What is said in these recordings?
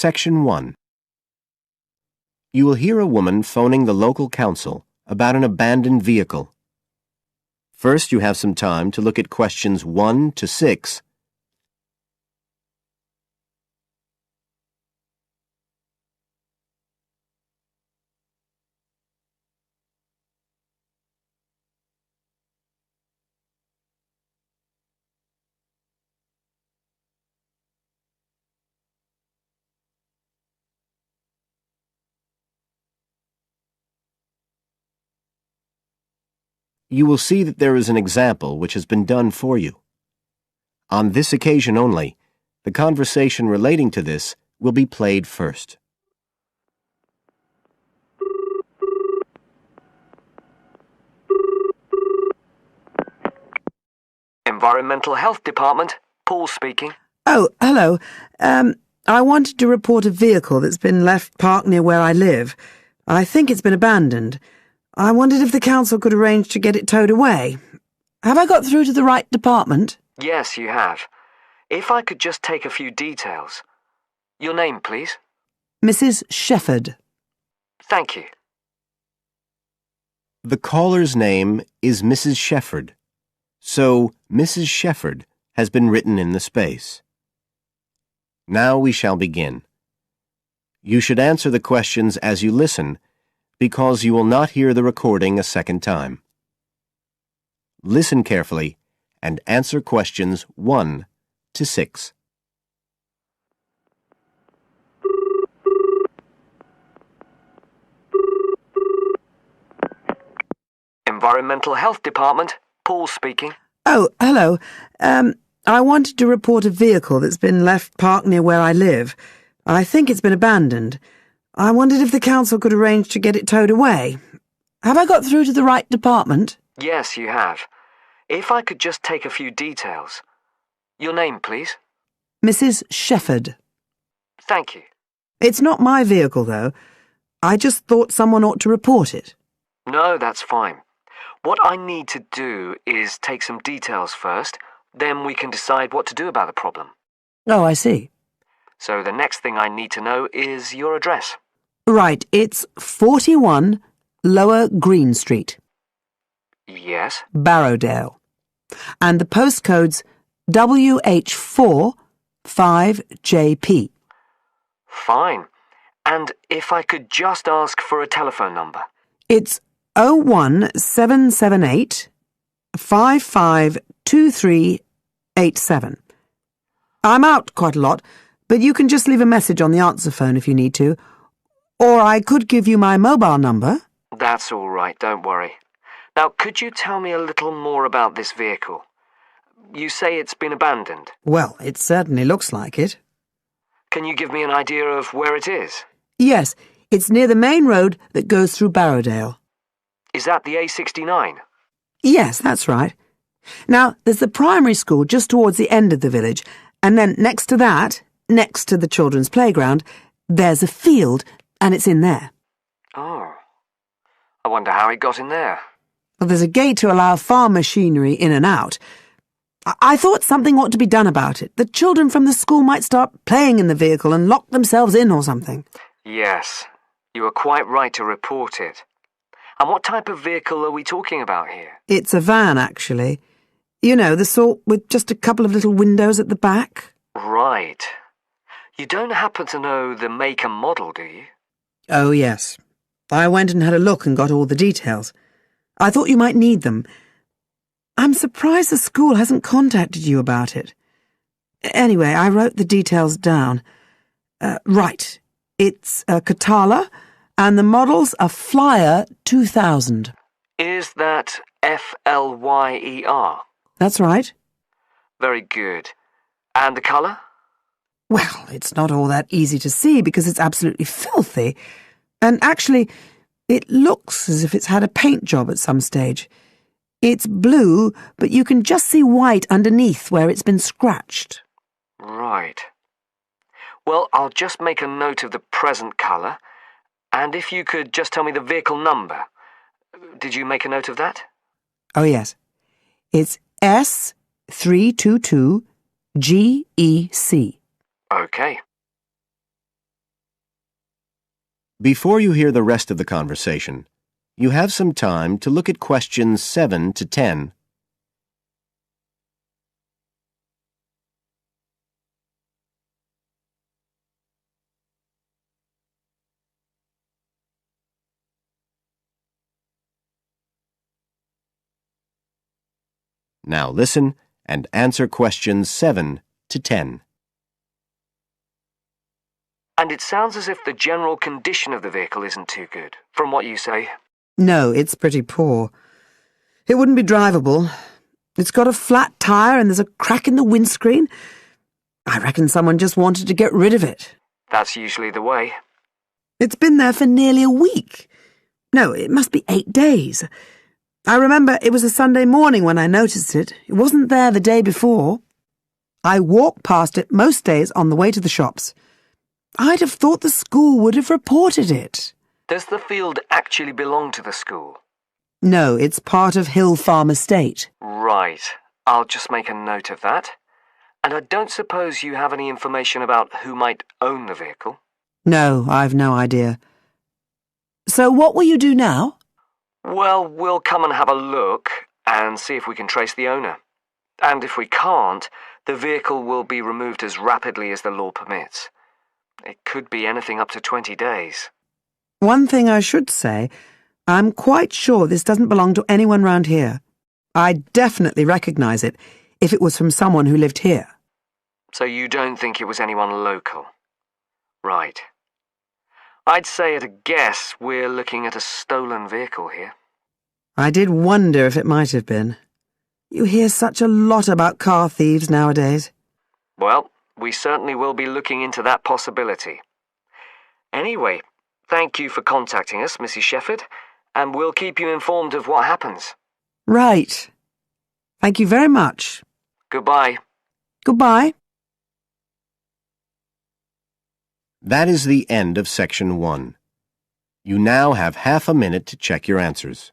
Section 1. You will hear a woman phoning the local council about an abandoned vehicle. First, you have some time to look at questions 1 to 6. You will see that there is an example which has been done for you. On this occasion only, the conversation relating to this will be played first. Environmental Health Department, Paul speaking. Oh, hello. I wanted to report a vehicle that's been left parked near where I live. I think it's been abandoned. I wondered if the council could arrange to get it towed away. Have I got through to the right department? Yes, you have. If I could just take a few details. Your name, please? Mrs. Shepherd. Thank you. The caller's name is Mrs. Shepherd, so Mrs. Shepherd has been written in the space. Now we shall begin. You should answer the questions as you listen, because you will not hear the recording a second time. Listen carefully and answer questions 1 to 6. Environmental Health Department, Paul speaking. Oh, hello. I wanted to report a vehicle that's been left parked near where I live. I think it's been abandoned. I wondered if the council could arrange to get it towed away. Have I got through to the right department? Yes, you have. If I could just take a few details. Your name, please? Mrs. Shepherd. Thank you. It's not my vehicle, though. I just thought someone ought to report it. No, that's fine. What I need to do is take some details first, then we can decide what to do about the problem. Oh, I see. So the next thing I need to know is your address. Right, it's 41 Lower Green Street, Yes? Barrowdale. And the postcode's WH4 5JP. Fine. And if I could just ask for a telephone number. It's 01778 552387. I'm out quite a lot, but you can just leave a message on the answer phone if you need to. Or I could give you my mobile number. That's all right, don't worry. Now, could you tell me a little more about this vehicle? You say it's been abandoned. Well, it certainly looks like it. Can you give me an idea of where it is? Yes, it's near the main road that goes through Barrowdale. Is that the A69? Yes, that's right. Now, there's the primary school just towards the end of the village, and then next to that, next to the children's playground, there's a field, and it's in there. Oh. I wonder how it got in there. Well, there's a gate to allow farm machinery in and out. I thought something ought to be done about it. The children from the school might start playing in the vehicle and lock themselves in or something. Yes, you were quite right to report it. And what type of vehicle are we talking about here? It's a van, actually. You know, the sort with just a couple of little windows at the back. Right. You don't happen to know the make and model, do you? Oh, yes. I went and had a look and got all the details. I thought you might need them. I'm surprised the school hasn't contacted you about it. Anyway, I wrote the details down. Right. It's a Catala, and the model's a Flyer 2000. Is that Flyer? That's right. Very good. And the colour? Well, it's not all that easy to see because it's absolutely filthy. And actually, it looks as if it's had a paint job at some stage. It's blue, but you can just see white underneath where it's been scratched. Right. Well, I'll just make a note of the present colour, and if you could just tell me the vehicle number. Did you make a note of that? Oh, yes. It's S322GEC. Okay. Before you hear the rest of the conversation, you have some time to look at questions 7 to 10. Now listen and answer questions 7 to 10. And it sounds as if the general condition of the vehicle isn't too good, from what you say. No, it's pretty poor. It wouldn't be drivable. It's got a flat tire and there's a crack in the windscreen. I reckon someone just wanted to get rid of it. That's usually the way. It's been there for nearly a week. No, it must be 8 days. I remember it was a Sunday morning when I noticed it. It wasn't there the day before. I walk past it most days on the way to the shops. I'd have thought the school would have reported it. Does the field actually belong to the school? No, it's part of Hill Farm Estate. Right. I'll just make a note of that. And I don't suppose you have any information about who might own the vehicle? No, I've no idea. So what will you do now? Well, we'll come and have a look and see if we can trace the owner. And if we can't, the vehicle will be removed as rapidly as the law permits. It could be anything up to 20 days. One thing I should say, I'm quite sure this doesn't belong to anyone round here. I'd definitely recognise it if it was from someone who lived here. So you don't think it was anyone local? Right. I'd say at a guess we're looking at a stolen vehicle here. I did wonder if it might have been. You hear such a lot about car thieves nowadays. Well, we certainly will be looking into that possibility. Anyway, thank you for contacting us, Mrs. Shefford, and we'll keep you informed of what happens. Right. Thank you very much. Goodbye. Goodbye. That is the end of Section 1. You now have half a minute to check your answers.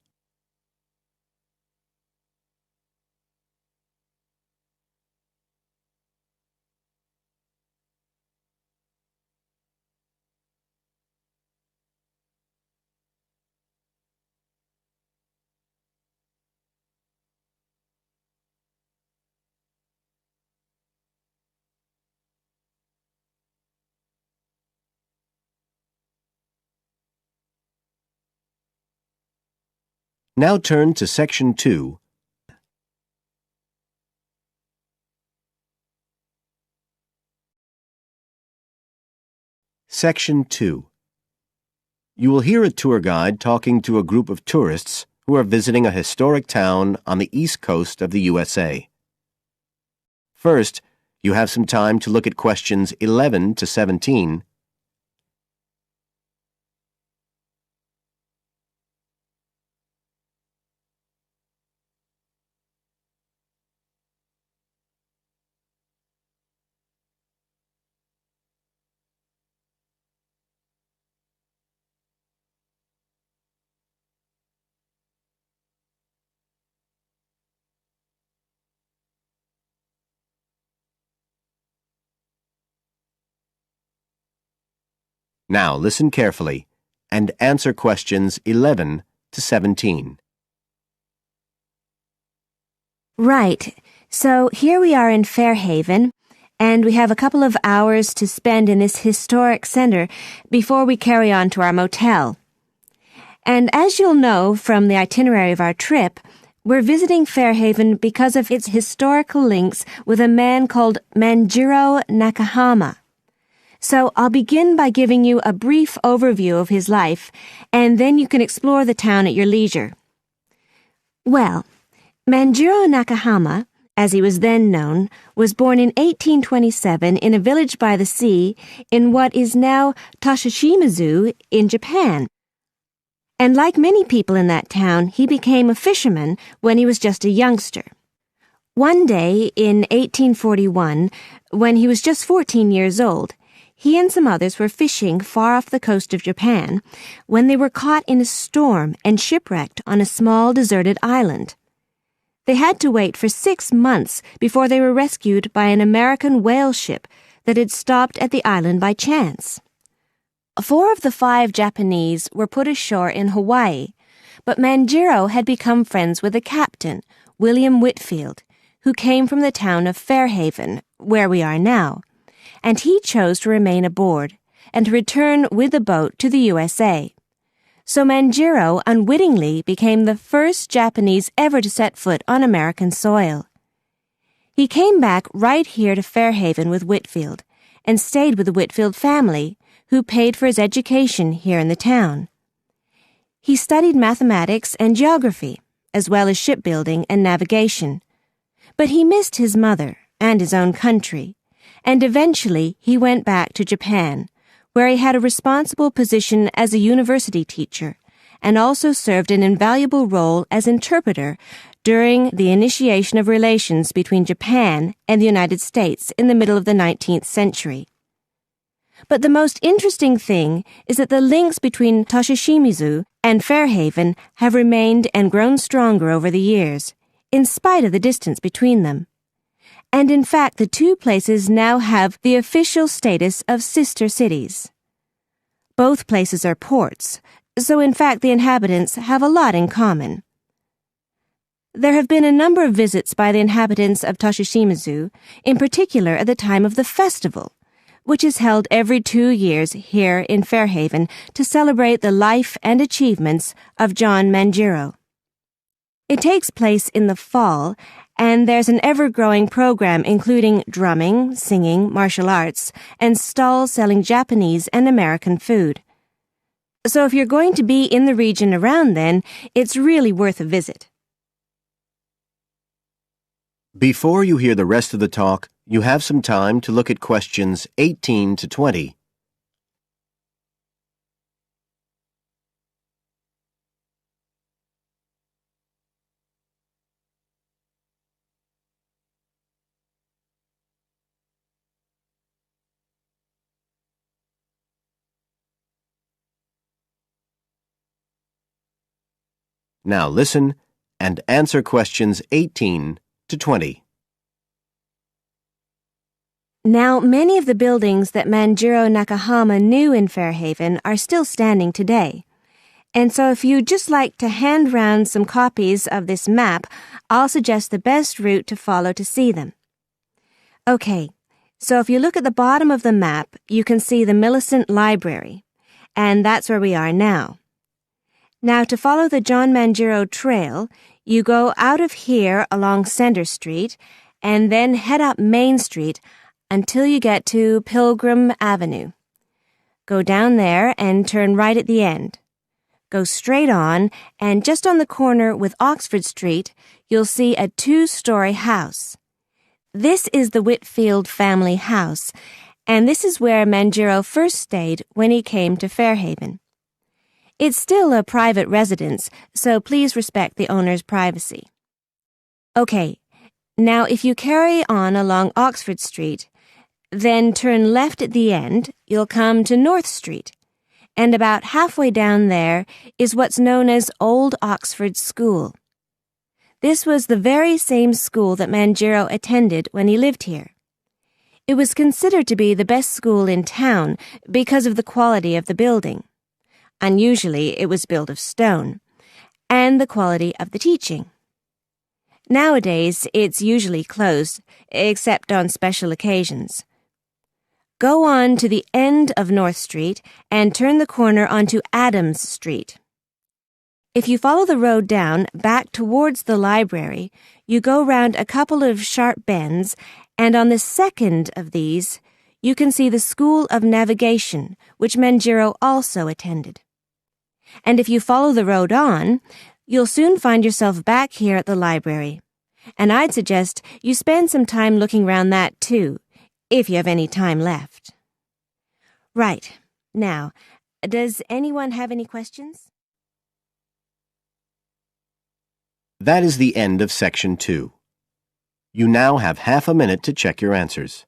Now turn to Section 2. Section 2. You will hear a tour guide talking to a group of tourists who are visiting a historic town on the east coast of the USA. First, you have some time to look at questions 11 to 17. Now listen carefully and answer questions 11 to 17. Right. So here we are in Fairhaven, and we have a couple of hours to spend in this historic center before we carry on to our motel. And as you'll know from the itinerary of our trip, we're visiting Fairhaven because of its historical links with a man called Manjiro Nakahama. So I'll begin by giving you a brief overview of his life, and then you can explore the town at your leisure. Well, Manjiro Nakahama, as he was then known, was born in 1827 in a village by the sea in what is now Toshishimazu in Japan. And like many people in that town, he became a fisherman when he was just a youngster. One day in 1841, when he was just 14 years old, he and some others were fishing far off the coast of Japan when they were caught in a storm and shipwrecked on a small deserted island. They had to wait for 6 months before they were rescued by an American whale ship that had stopped at the island by chance. 4 of the 5 Japanese were put ashore in Hawaii, but Manjiro had become friends with the captain, William Whitfield, who came from the town of Fairhaven, where we are now, and he chose to remain aboard and to return with the boat to the USA. So Manjiro unwittingly became the first Japanese ever to set foot on American soil. He came back right here to Fairhaven with Whitfield and stayed with the Whitfield family, who paid for his education here in the town. He studied mathematics and geography, as well as shipbuilding and navigation. But he missed his mother and his own country, and eventually he went back to Japan, where he had a responsible position as a university teacher, and also served an invaluable role as interpreter during the initiation of relations between Japan and the United States in the middle of the 19th century. But the most interesting thing is that the links between Toshishimizu and Fairhaven have remained and grown stronger over the years, in spite of the distance between them. And in fact, the two places now have the official status of sister cities. Both places are ports, so in fact the inhabitants have a lot in common. There have been a number of visits by the inhabitants of Toshishimizu, in particular at the time of the festival, which is held every 2 years here in Fairhaven to celebrate the life and achievements of John Manjiro. It takes place in the fall, and there's an ever-growing program including drumming, singing, martial arts, and stalls selling Japanese and American food. So if you're going to be in the region around then, it's really worth a visit. Before you hear the rest of the talk, you have some time to look at questions 18 to 20. Now listen and answer questions 18 to 20. Now, many of the buildings that Manjiro Nakahama knew in Fairhaven are still standing today. And so if you'd just like to hand round some copies of this map, I'll suggest the best route to follow to see them. Okay, so if you look at the bottom of the map, you can see the Millicent Library, and that's where we are now. Now, to follow the John Manjiro Trail, you go out of here along Center Street and then head up Main Street until you get to Pilgrim Avenue. Go down there and turn right at the end. Go straight on, and just on the corner with Oxford Street, you'll see a 2-story house. This is the Whitfield family house, and this is where Manjiro first stayed when he came to Fairhaven. It's still a private residence, so please respect the owner's privacy. Okay, now if you carry on along Oxford Street, then turn left at the end, you'll come to North Street, and about halfway down there is what's known as Old Oxford School. This was the very same school that Manjiro attended when he lived here. It was considered to be the best school in town because of the quality of the building. Unusually, it was built of stone, and the quality of the teaching. Nowadays, it's usually closed, except on special occasions. Go on to the end of North Street and turn the corner onto Adams Street. If you follow the road down back towards the library, you go round a couple of sharp bends, and on the second of these, you can see the School of Navigation, which Manjiro also attended. And if you follow the road on, you'll soon find yourself back here at the library. And I'd suggest you spend some time looking around that too, if you have any time left. Right. Now, does anyone have any questions? That is the end of Section 2. You now have half a minute to check your answers.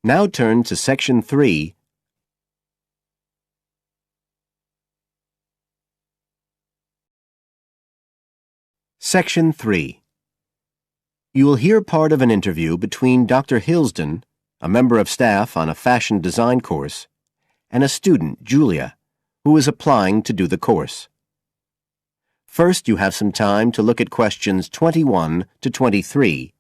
Now turn to Section 3. Section 3. You will hear part of an interview between Dr. Hilsden, a member of staff on a fashion design course, and a student, Julia, who is applying to do the course. First, you have some time to look at questions 21 to 23.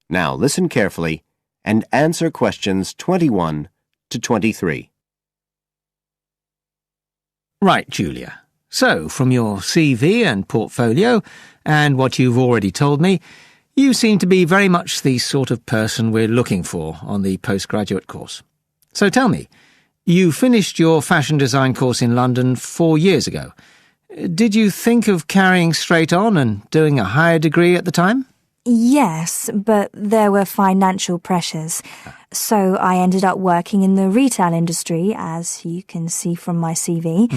Now listen carefully and answer questions 21 to 23. Right, Julia. So, from your CV and portfolio, and what you've already told me, you seem to be very much the sort of person we're looking for on the postgraduate course. So tell me, you finished your fashion design course in London 4 years ago. Did you think of carrying straight on and doing a higher degree at the time? Yes, but there were financial pressures. So I ended up working in the retail industry, as you can see from my CV.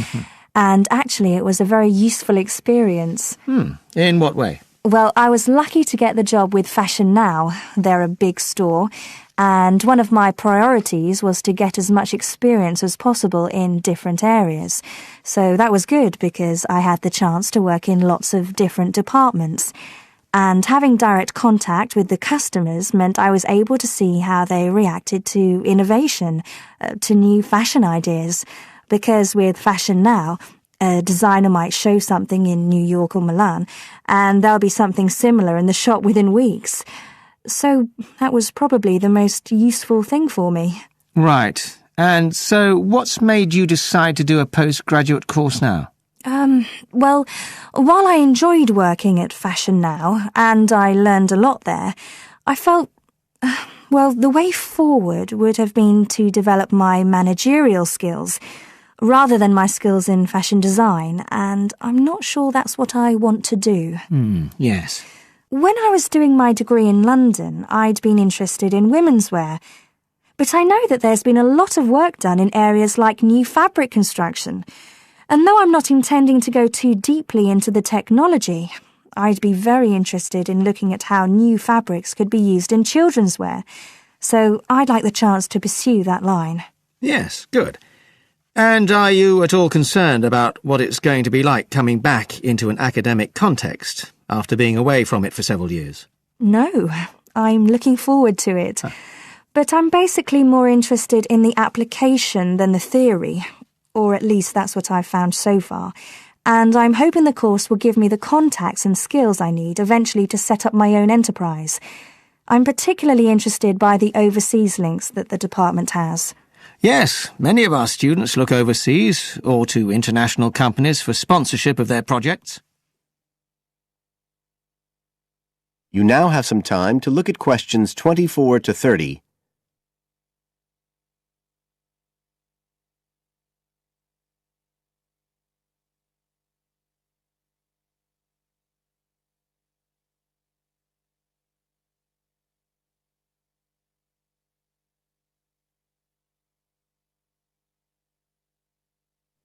And actually, it was a very useful experience. In what way? Well, I was lucky to get the job with Fashion Now. They're a big store. And one of my priorities was to get as much experience as possible in different areas. So that was good because I had the chance to work in lots of different departments. And having direct contact with the customers meant I was able to see how they reacted to innovation, to new fashion ideas. Because with Fashion Now, a designer might show something in New York or Milan, and there'll be something similar in the shop within weeks. So that was probably the most useful thing for me. Right. And so what's made you decide to do a postgraduate course now? Well, while I enjoyed working at Fashion Now, and I learned a lot there, I felt, the way forward would have been to develop my managerial skills, rather than my skills in fashion design, and I'm not sure that's what I want to do. Yes. When I was doing my degree in London, I'd been interested in women's wear, but I know that there's been a lot of work done in areas like new fabric construction. And though I'm not intending to go too deeply into the technology, I'd be very interested in looking at how new fabrics could be used in children's wear. So I'd like the chance to pursue that line. Yes, good. And are you at all concerned about what it's going to be like coming back into an academic context after being away from it for several years? No, I'm looking forward to it. But I'm basically more interested in the application than the theory. Or at least that's what I've found so far, and I'm hoping the course will give me the contacts and skills I need eventually to set up my own enterprise. I'm particularly interested by the overseas links that the department has. Yes, many of our students look overseas or to international companies for sponsorship of their projects. You now have some time to look at questions 24 to 30.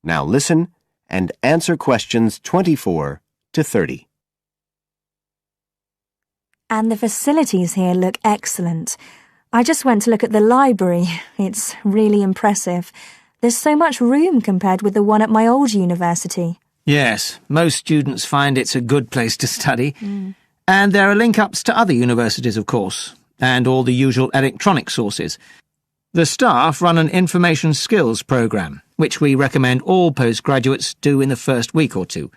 Now listen and answer questions 24 to 30. And the facilities here look excellent. I just went to look at the library. It's really impressive. There's so much room compared with the one at my old university. Yes, most students find it's a good place to study. And there are link-ups to other universities, of course, and all the usual electronic sources. The staff run an information skills programme, which we recommend all postgraduates do in the first week or two.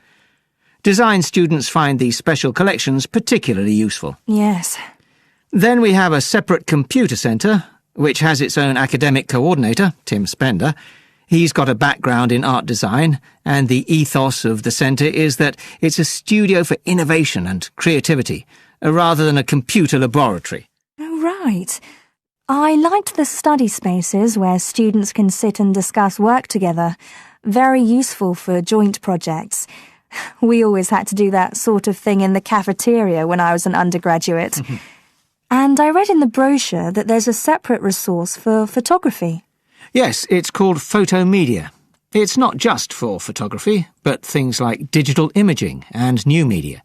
Design students find these special collections particularly useful. Yes. Then we have a separate computer centre, which has its own academic coordinator, Tim Spender. He's got a background in art design, and the ethos of the centre is that it's a studio for innovation and creativity, rather than a computer laboratory. Oh, right. I liked the study spaces where students can sit and discuss work together. Very useful for joint projects. We always had to do that sort of thing in the cafeteria when I was an undergraduate. And I read in the brochure that there's a separate resource for photography. Yes, it's called Photomedia. It's not just for photography, but things like digital imaging and new media.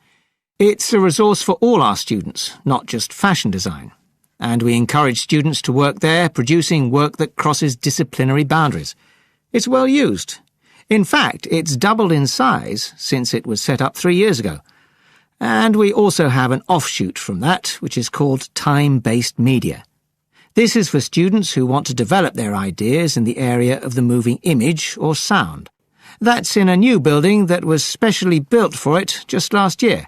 It's a resource for all our students, not just fashion design. And we encourage students to work there, producing work that crosses disciplinary boundaries. It's well used. In fact, it's doubled in size since it was set up 3 years ago. And we also have an offshoot from that, which is called time-based media. This is for students who want to develop their ideas in the area of the moving image or sound. That's in a new building that was specially built for it just last year.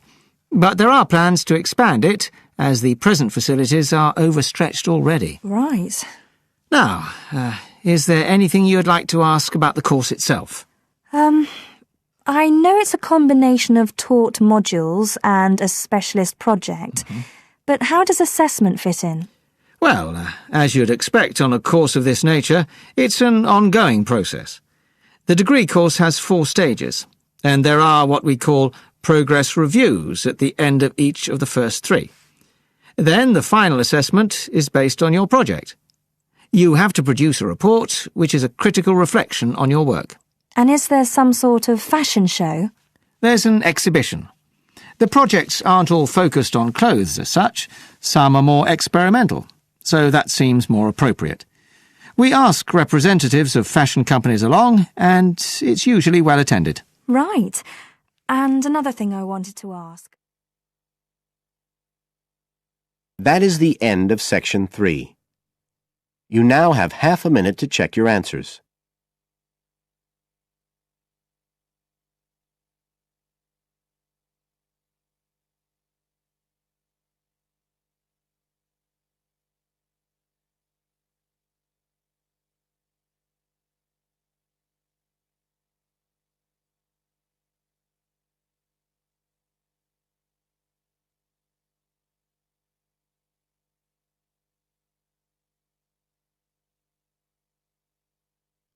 But there are plans to expand it, as the present facilities are overstretched already. Right. Now, is there anything you'd like to ask about the course itself? I know it's a combination of taught modules and a specialist project, but how does assessment fit in? Well, as you'd expect on a course of this nature, it's an ongoing process. The degree course has 4 stages, and there are what we call progress reviews at the end of each of the first 3. Then the final assessment is based on your project. You have to produce a report, which is a critical reflection on your work. And is there some sort of fashion show? There's an exhibition. The projects aren't all focused on clothes as such. Some are more experimental, so that seems more appropriate. We ask representatives of fashion companies along, and it's usually well attended. Right. And another thing I wanted to ask. That is the end of Section 3. You now have half a minute to check your answers.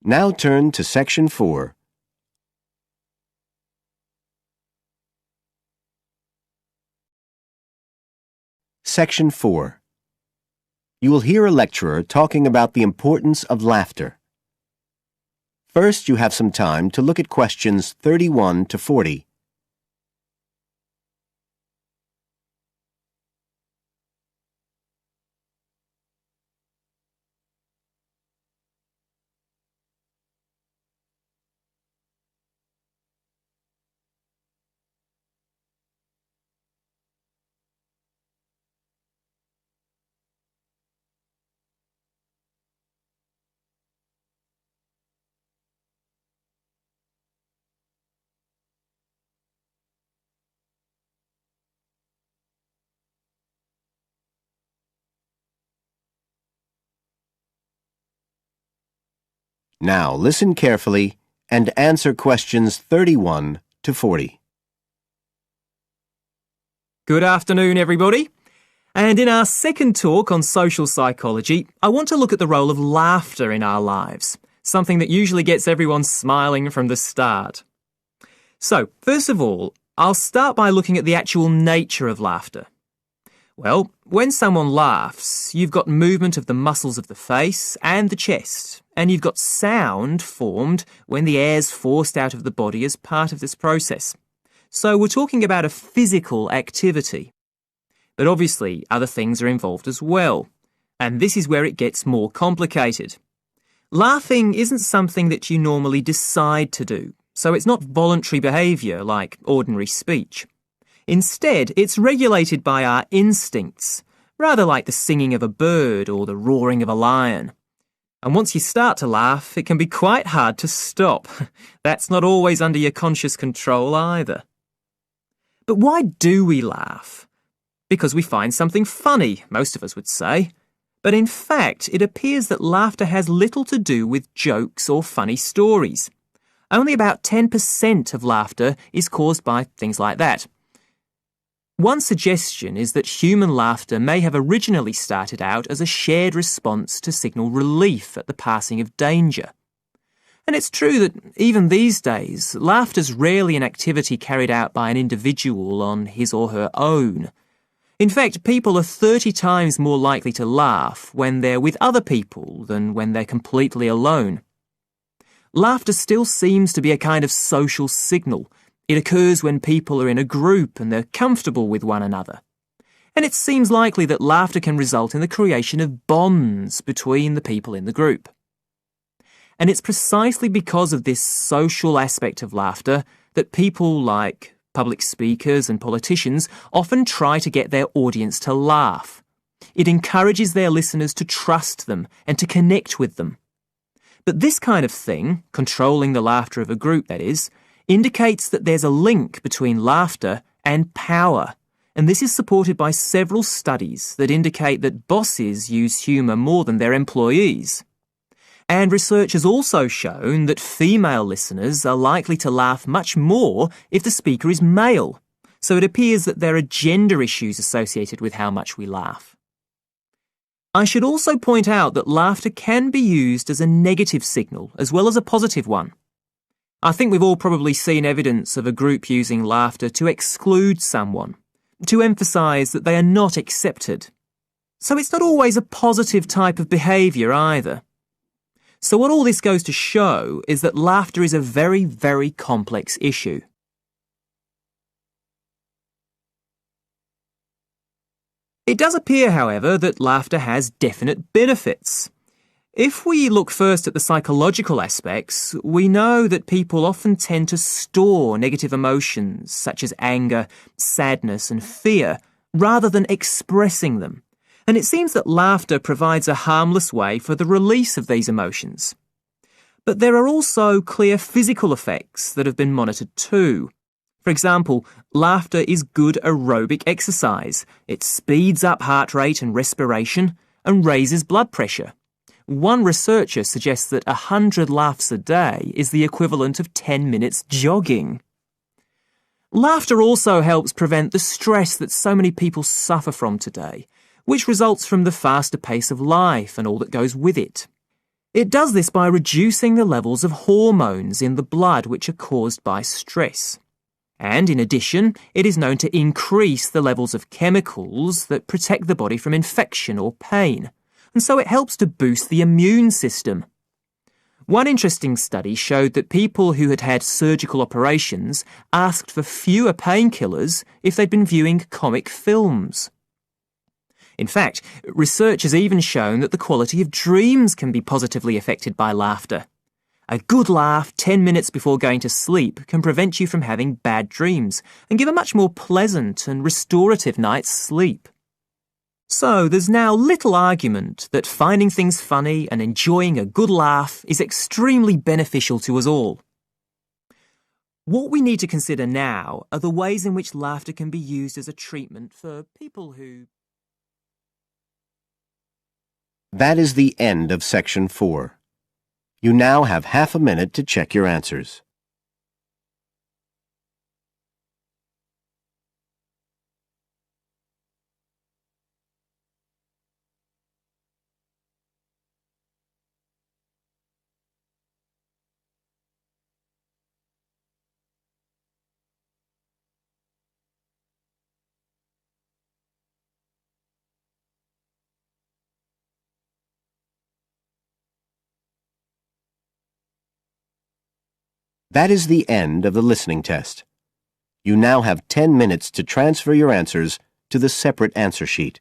Now turn to Section 4. Section 4. You will hear a lecturer talking about the importance of laughter. First, you have some time to look at questions 31 to 40. Now listen carefully and answer questions 31 to 40. Good afternoon, everybody. And in our second talk on social psychology, I want to look at the role of laughter in our lives, something that usually gets everyone smiling from the start. So, first of all, I'll start by looking at the actual nature of laughter. Well, when someone laughs, you've got movement of the muscles of the face and the chest, and you've got sound formed when the air's forced out of the body as part of this process. So we're talking about a physical activity. But obviously, other things are involved as well, and this is where it gets more complicated. Laughing isn't something that you normally decide to do, so it's not voluntary behaviour like ordinary speech. Instead, it's regulated by our instincts, rather like the singing of a bird or the roaring of a lion. And once you start to laugh, it can be quite hard to stop. That's not always under your conscious control either. But why do we laugh? Because we find something funny, most of us would say. But in fact, it appears that laughter has little to do with jokes or funny stories. Only about 10% of laughter is caused by things like that. One suggestion is that human laughter may have originally started out as a shared response to signal relief at the passing of danger. And it's true that even these days, laughter's rarely an activity carried out by an individual on his or her own. In fact, people are 30 times more likely to laugh when they're with other people than when they're completely alone. Laughter still seems to be a kind of social signal. It occurs when people are in a group and they're comfortable with one another. And it seems likely that laughter can result in the creation of bonds between the people in the group. And it's precisely because of this social aspect of laughter that people like public speakers and politicians often try to get their audience to laugh. It encourages their listeners to trust them and to connect with them. But this kind of thing, controlling the laughter of a group that is, indicates that there's a link between laughter and power. And this is supported by several studies that indicate that bosses use humour more than their employees. And research has also shown that female listeners are likely to laugh much more if the speaker is male. So it appears that there are gender issues associated with how much we laugh. I should also point out that laughter can be used as a negative signal as well as a positive one. I think we've all probably seen evidence of a group using laughter to exclude someone, to emphasise that they are not accepted. So it's not always a positive type of behaviour either. So what all this goes to show is that laughter is a very, very complex issue. It does appear, however, that laughter has definite benefits. If we look first at the psychological aspects, we know that people often tend to store negative emotions such as anger, sadness and fear, rather than expressing them. And it seems that laughter provides a harmless way for the release of these emotions. But there are also clear physical effects that have been monitored too. For example, laughter is good aerobic exercise. It speeds up heart rate and respiration and raises blood pressure. One researcher suggests that 100 laughs a day is the equivalent of 10 minutes jogging. Laughter also helps prevent the stress that so many people suffer from today, which results from the faster pace of life and all that goes with it. It does this by reducing the levels of hormones in the blood which are caused by stress. And in addition, it is known to increase the levels of chemicals that protect the body from infection or pain, and so it helps to boost the immune system. One interesting study showed that people who had had surgical operations asked for fewer painkillers if they'd been viewing comic films. In fact, research has even shown that the quality of dreams can be positively affected by laughter. A good laugh 10 minutes before going to sleep can prevent you from having bad dreams and give a much more pleasant and restorative night's sleep. So there's now little argument that finding things funny and enjoying a good laugh is extremely beneficial to us all. What we need to consider now are the ways in which laughter can be used as a treatment for people who... That is the end of section 4. You now have half a minute to check your answers. That is the end of the listening test. You now have 10 minutes to transfer your answers to the separate answer sheet.